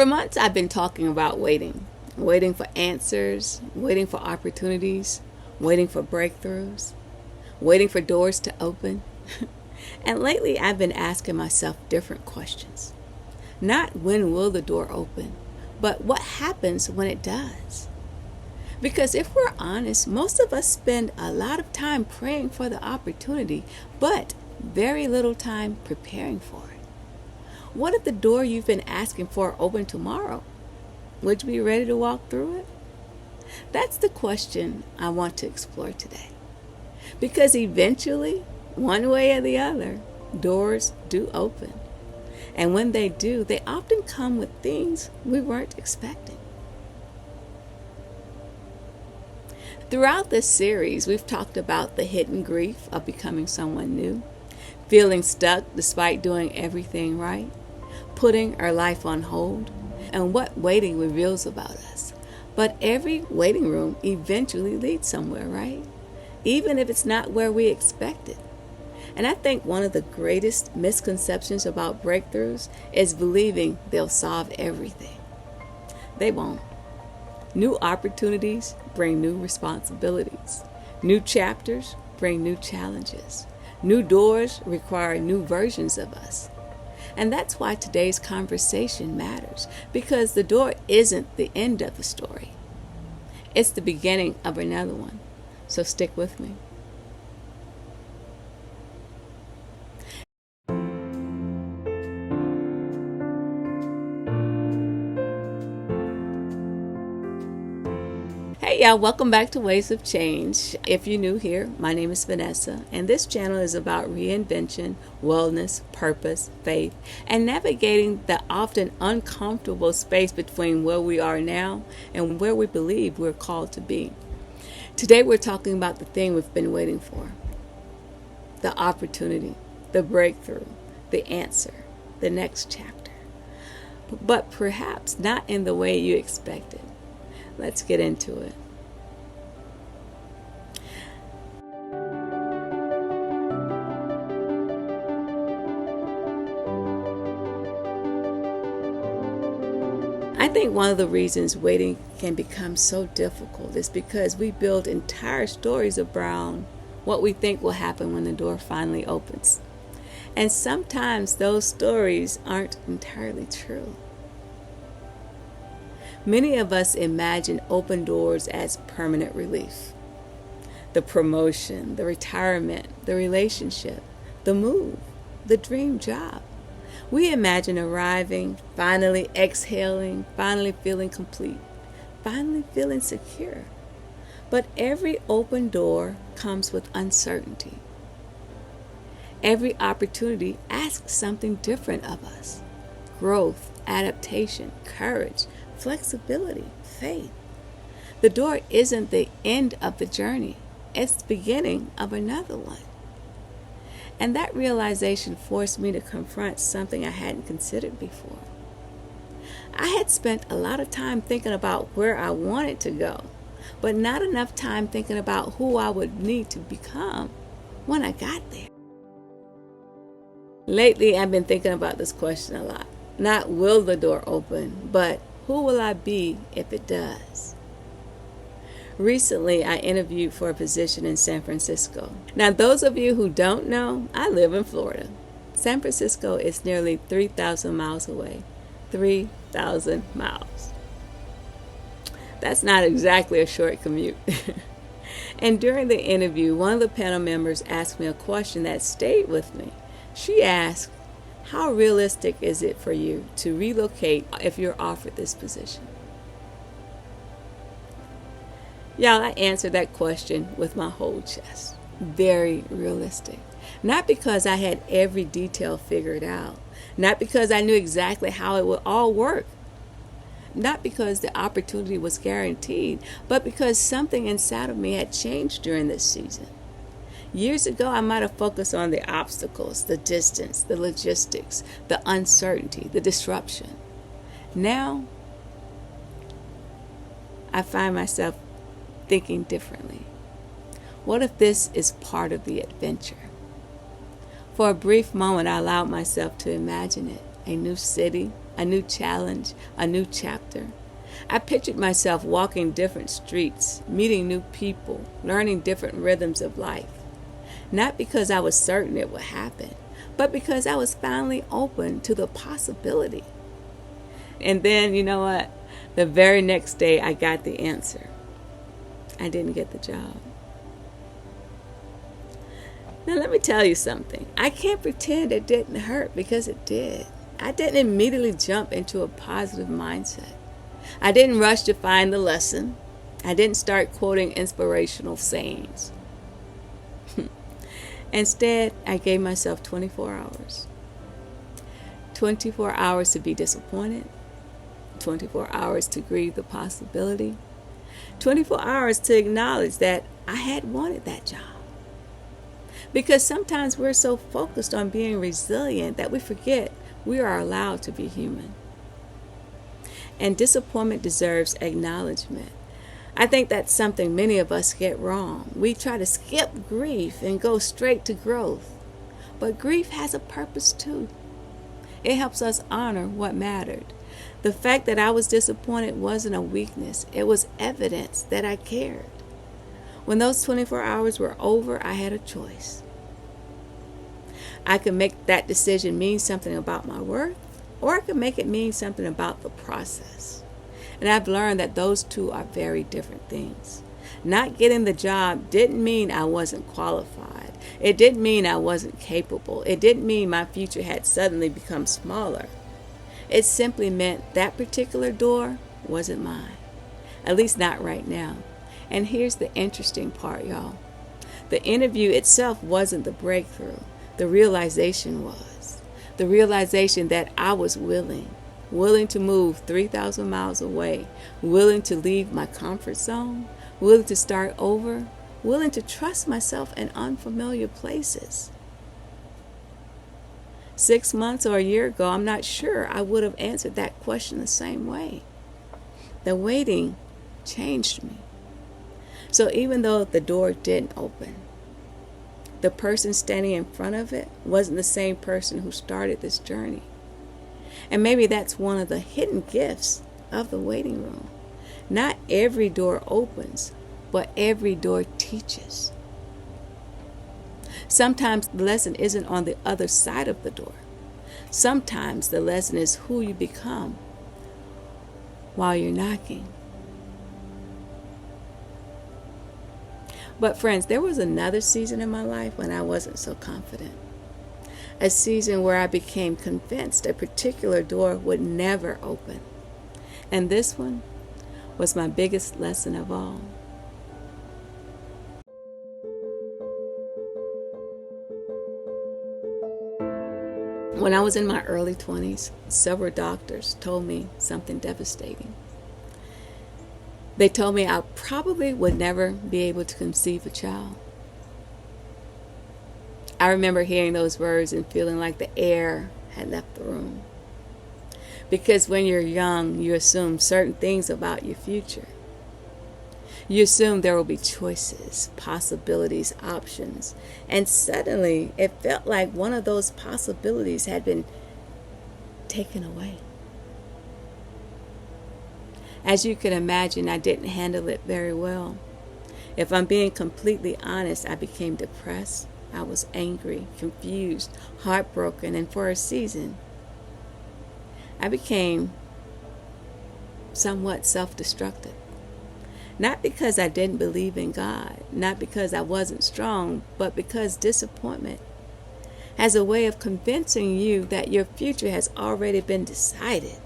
For months, I've been talking about waiting, waiting for answers, waiting for opportunities, waiting for breakthroughs, waiting for doors to open. And lately, I've been asking myself different questions. Not when will the door open, but what happens when it does? Because if we're honest, most of us spend a lot of time praying for the opportunity, but very little time preparing for it. What if the door you've been asking for opened tomorrow? Would you be ready to walk through it? That's the question I want to explore today. Because eventually, one way or the other, doors do open. And when they do, they often come with things we weren't expecting. Throughout this series, we've talked about the hidden grief of becoming someone new, feeling stuck despite doing everything right, putting our life on hold, and what waiting reveals about us. But every waiting room eventually leads somewhere, right? Even if it's not where we expected. And I think one of the greatest misconceptions about breakthroughs is believing they'll solve everything. They won't. New opportunities bring new responsibilities. New chapters bring new challenges. New doors require new versions of us. And that's why today's conversation matters, because the door isn't the end of the story. It's the beginning of another one. So stick with me. Hey y'all, welcome back to Ways of Change. If you're new here, my name is Vanessa, and this channel is about reinvention, wellness, purpose, faith, and navigating the often uncomfortable space between where we are now and where we believe we're called to be. Today we're talking about the thing we've been waiting for. The opportunity, the breakthrough, the answer, the next chapter. But perhaps not in the way you expected. Let's get into it. I think one of the reasons waiting can become so difficult is because we build entire stories around what we think will happen when the door finally opens. And sometimes those stories aren't entirely true. Many of us imagine open doors as permanent relief. The promotion, the retirement, the relationship, the move, the dream job. We imagine arriving, finally exhaling, finally feeling complete, finally feeling secure. But every open door comes with uncertainty. Every opportunity asks something different of us. Growth, adaptation, courage, flexibility, faith. The door isn't the end of the journey. It's the beginning of another one. And that realization forced me to confront something I hadn't considered before. I had spent a lot of time thinking about where I wanted to go, but not enough time thinking about who I would need to become when I got there. Lately, I've been thinking about this question a lot. Not will the door open, but who will I be if it does? Recently, I interviewed for a position in San Francisco. Now, those of you who don't know, I live in Florida. San Francisco is nearly 3,000 miles away. 3,000 miles. That's not exactly a short commute. And during the interview, one of the panel members asked me a question that stayed with me. She asked, how realistic is it for you to relocate if you're offered this position? Y'all, I answered that question with my whole chest. Very realistic. Not because I had every detail figured out. Not because I knew exactly how it would all work. Not because the opportunity was guaranteed, but because something inside of me had changed during this season. Years ago, I might have focused on the obstacles, the distance, the logistics, the uncertainty, the disruption. Now, I find myself thinking differently. What if this is part of the adventure? For a brief moment, I allowed myself to imagine it. A new city, a new challenge, a new chapter. I pictured myself walking different streets, meeting new people, learning different rhythms of life. Not because I was certain it would happen, but because I was finally open to the possibility. And then, you know what? The very next day, I got the answer. I didn't get the job. Now, let me tell you something. I can't pretend it didn't hurt, because it did. I didn't immediately jump into a positive mindset. I didn't rush to find the lesson. I didn't start quoting inspirational sayings. Instead, I gave myself 24 hours. 24 hours to be disappointed. 24 hours to grieve the possibility. 24 hours to acknowledge that I had wanted that job. Because sometimes we're so focused on being resilient that we forget we are allowed to be human. And disappointment deserves acknowledgement. I think that's something many of us get wrong. We try to skip grief and go straight to growth. But grief has a purpose too. It helps us honor what mattered. The fact that I was disappointed wasn't a weakness. It was evidence that I cared. When those 24 hours were over, I had a choice. I could make that decision mean something about my worth, or I could make it mean something about the process. And I've learned that those two are very different things. Not getting the job didn't mean I wasn't qualified. It didn't mean I wasn't capable. It didn't mean my future had suddenly become smaller. It simply meant that particular door wasn't mine. At least not right now. And here's the interesting part, y'all. The interview itself wasn't the breakthrough. The realization was. The realization that I was willing to move 3,000 miles away, willing to leave my comfort zone, willing to start over, willing to trust myself in unfamiliar places. 6 months or a year ago, I'm not sure I would have answered that question the same way. The waiting changed me. So even though the door didn't open, the person standing in front of it wasn't the same person who started this journey. And maybe that's one of the hidden gifts of the waiting room. Not every door opens, but every door teaches. Sometimes the lesson isn't on the other side of the door. Sometimes the lesson is who you become while you're knocking. But friends, there was another season in my life when I wasn't so confident. A season where I became convinced a particular door would never open. And this one was my biggest lesson of all. When I was in my early 20s, several doctors told me something devastating. They told me I probably would never be able to conceive a child. I remember hearing those words and feeling like the air had left the room. Because when you're young, you assume certain things about your future. You assume there will be choices, possibilities, options. And suddenly, it felt like one of those possibilities had been taken away. As you can imagine, I didn't handle it very well. If I'm being completely honest, I became depressed. I was angry, confused, heartbroken, and for a season, I became somewhat self-destructive. Not because I didn't believe in God, not because I wasn't strong, but because disappointment has a way of convincing you that your future has already been decided.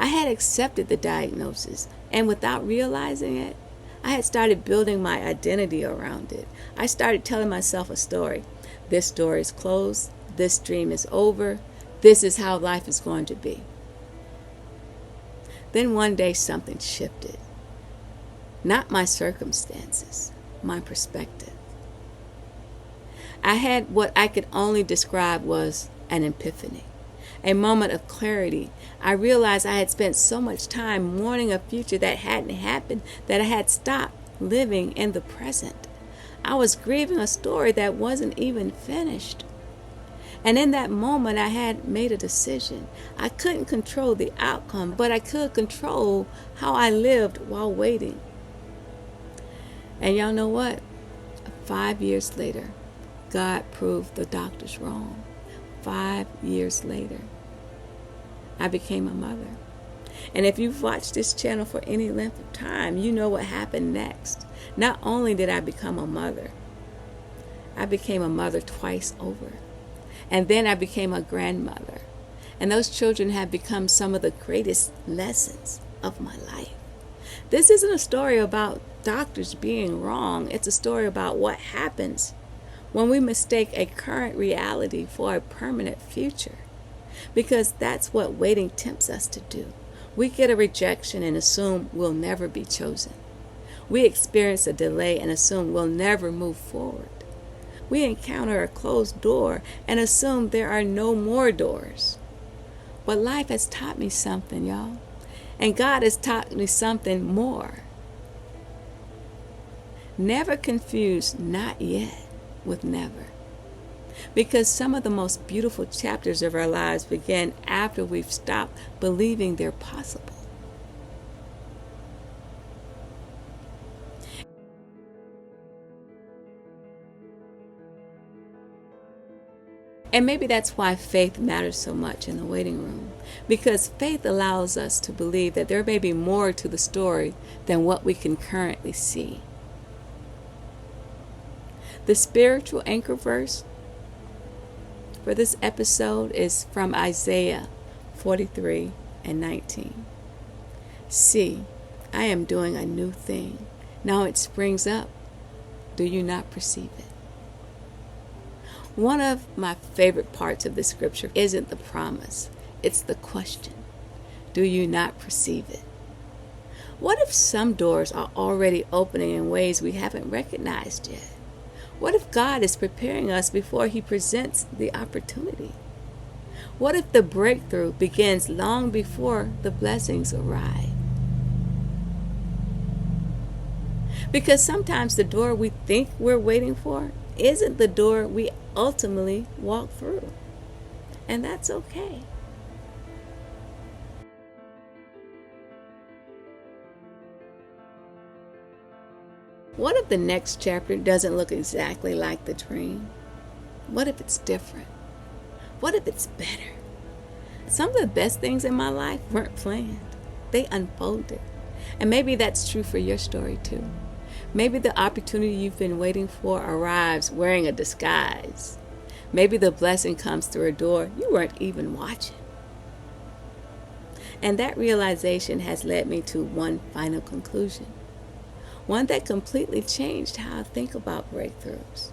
I had accepted the diagnosis, and without realizing it, I had started building my identity around it. I started telling myself a story. This door is closed. This dream is over. This is how life is going to be. Then one day something shifted. Not my circumstances, my perspective. I had what I could only describe was an epiphany, a moment of clarity. I realized I had spent so much time mourning a future that hadn't happened that I had stopped living in the present. I was grieving a story that wasn't even finished. And in that moment, I had made a decision. I couldn't control the outcome, but I could control how I lived while waiting. And y'all know what? 5 years later, God proved the doctors wrong. 5 years later, I became a mother. And if you've watched this channel for any length of time, you know what happened next. Not only did I become a mother, I became a mother twice over. And then I became a grandmother. And those children have become some of the greatest lessons of my life. This isn't a story about doctors being wrong. It's a story about what happens when we mistake a current reality for a permanent future. Because that's what waiting tempts us to do. We get a rejection and assume we'll never be chosen. We experience a delay and assume we'll never move forward. We encounter a closed door and assume there are no more doors. But life has taught me something, y'all. And God has taught me something more. Never confuse not yet with never. Because some of the most beautiful chapters of our lives begin after we've stopped believing they're possible. And maybe that's why faith matters so much in the waiting room. Because faith allows us to believe that there may be more to the story than what we can currently see. The spiritual anchor verse for this episode is from Isaiah 43:19. See, I am doing a new thing. Now it springs up. Do you not perceive it? One of my favorite parts of the scripture isn't the promise, it's the question. Do you not perceive it? What if some doors are already opening in ways we haven't recognized yet? What if God is preparing us before He presents the opportunity? What if the breakthrough begins long before the blessings arrive? Because sometimes the door we think we're waiting for isn't the door we ultimately walk through. And that's okay. What if the next chapter doesn't look exactly like the dream? What if it's different? What if it's better? Some of the best things in my life weren't planned. They unfolded. And maybe that's true for your story too. Maybe the opportunity you've been waiting for arrives wearing a disguise. Maybe the blessing comes through a door you weren't even watching. And that realization has led me to one final conclusion. One that completely changed how I think about breakthroughs.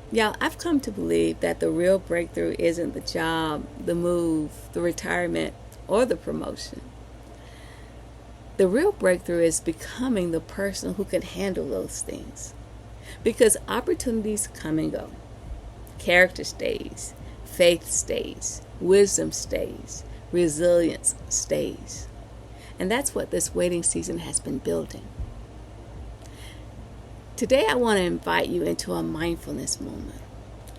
Y'all, I've come to believe that the real breakthrough isn't the job, the move, the retirement, or the promotion. The real breakthrough is becoming the person who can handle those things. Because opportunities come and go. Character stays, faith stays, wisdom stays, resilience stays. And that's what this waiting season has been building. Today I want to invite you into a mindfulness moment.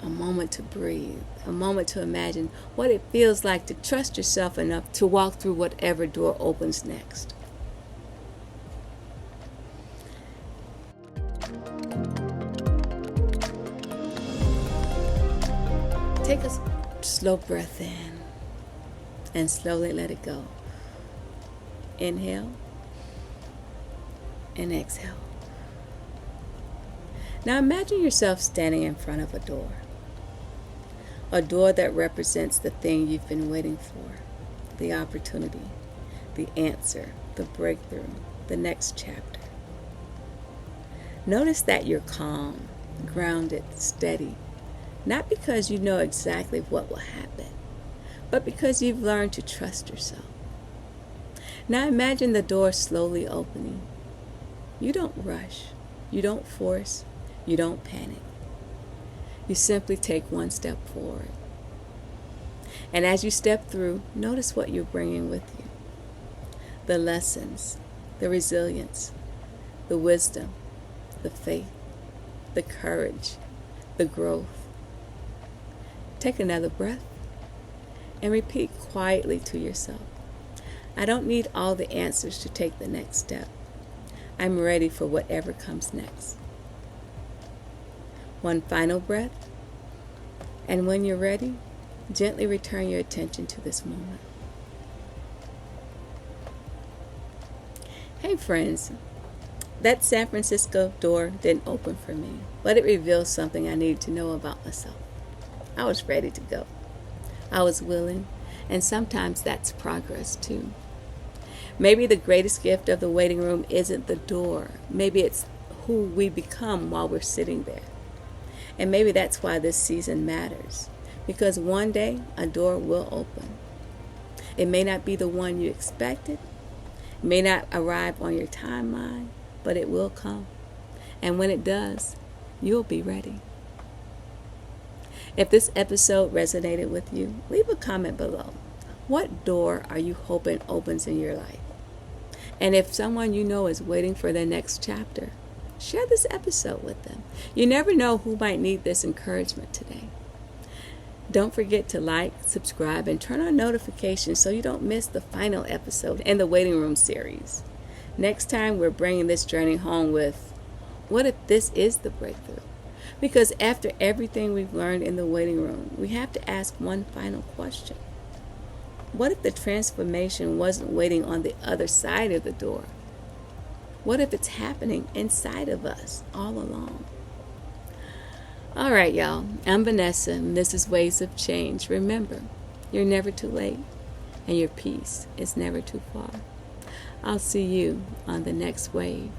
A moment to breathe, a moment to imagine what it feels like to trust yourself enough to walk through whatever door opens next. Take a slow breath in and slowly let it go. Inhale and exhale. Now imagine yourself standing in front of a door that represents the thing you've been waiting for, the opportunity, the answer, the breakthrough, the next chapter. Notice that you're calm, grounded, steady, not because you know exactly what will happen, but because you've learned to trust yourself. Now imagine the door slowly opening. You don't rush, you don't force, you don't panic. You simply take one step forward. And as you step through, notice what you're bringing with you. The lessons, the resilience, the wisdom, the faith, the courage, the growth. Take another breath and repeat quietly to yourself. I don't need all the answers to take the next step. I'm ready for whatever comes next. One final breath, and when you're ready, gently return your attention to this moment. Hey friends, that San Francisco door didn't open for me, but it revealed something I needed to know about myself. I was ready to go. I was willing, and sometimes that's progress too. Maybe the greatest gift of the waiting room isn't the door. Maybe it's who we become while we're sitting there. And maybe that's why this season matters, because one day a door will open. It may not be the one you expected. It may not arrive on your timeline, but it will come. And when it does, you'll be ready. If this episode resonated with you, leave a comment below. What door are you hoping opens in your life? And if someone you know is waiting for their next chapter, share this episode with them. You never know who might need this encouragement today. Don't forget to like, subscribe, and turn on notifications so you don't miss the final episode in the Waiting Room series. Next time, we're bringing this journey home with, what if this is the breakthrough? Because after everything we've learned in the waiting room, we have to ask one final question. What if the transformation wasn't waiting on the other side of the door? What if it's happening inside of us all along? All right, y'all. I'm Vanessa, and this is Waves of Change. Remember, you're never too late, and your peace is never too far. I'll see you on the next wave.